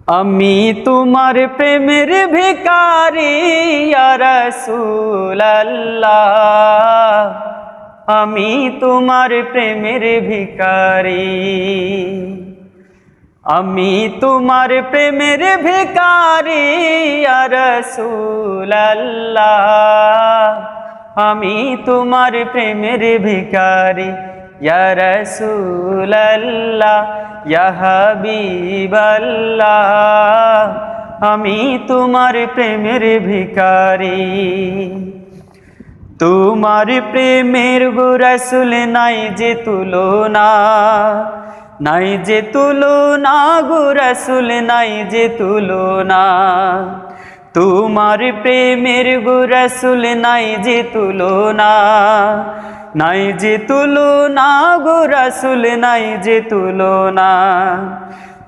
আমি তোমার প্রেমের ভিখারি ইয়া রাসূলুল্লাহ, আমি তোমার প্রেমের ভিখারি, আমি তোমার প্রেমের ভিখারি ইয়া রাসূলুল্লাহ, আমি তোমার প্রেমের ভিখারি ইয়া রাসূলুল্লাহ, ইয়া হাবিবাল্লাহ, আমি তোমার প্রেমের ভিখারি। তোমার প্রেমের গো রাসূল নাই যে তুলনা, নাই যে তুলনা গো রাসূল নাই যে তুলনা, তোমার প্রেমের গো রাসূল নাই যে তুলনা, নাই যে তুলনা গো রাসূল নাই যে তুলনা।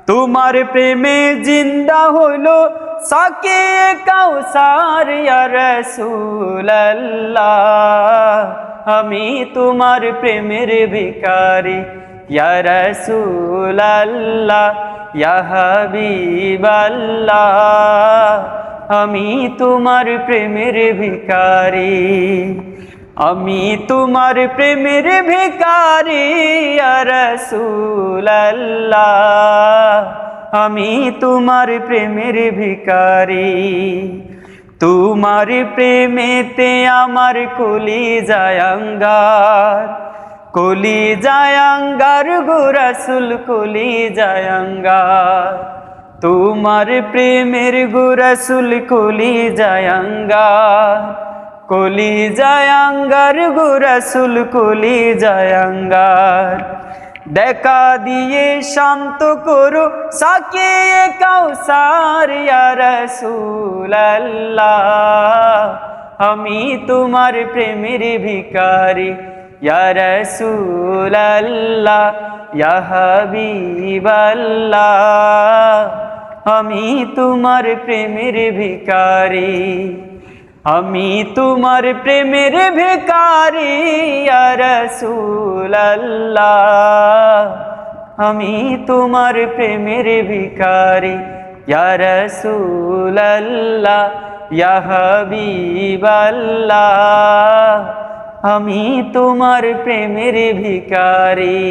তোমার প্রেমে জিন্দা হইলো সাকিয়ে কাউসার ইয়া রাসূলুল্লাহ, আমি তোমার প্রেমের ভিখারি ইয়া রাসূলুল্লাহ, ইয়া হাবিবাল্লাহ, আমি তোমার প্রেমের ভিখারি, আমি তোমার প্রেমের ভিখারি ইয়া রাসূলুল্লাহ, আমি তোমার প্রেমের ভিখারি। তোমার প্রেমেতে আমার কলিজায় আঙ্গার, কলিজায় আঙ্গার গো রাসূল কলিজায় আঙ্গার, তোমার প্রেমের গো রাসূল কলিজায় আঙ্গার, কলিজায় আঙ্গার গো রাসূল কলিজায় আঙ্গার। দেখা দিয়ে শান্ত করো সাকিয়ে কাউসার ইয়া রাসূলুল্লাহ, আমি তোমার প্রেমের ভিখারি ইয়া রাসূলুল্লাহ, ইয়া হাবিবাল্লাহ, আমি তোমার প্রেমের ভিখারি, আমি তোমার প্রেমের ভিখারি ইয়া রাসূলুল্লাহ, আমি তোমার প্রেমের ভিখারি ইয়া রাসূলুল্লাহ, ইয়া হাবিবাল্লাহ, আমি তোমার প্রেমের ভিখারি।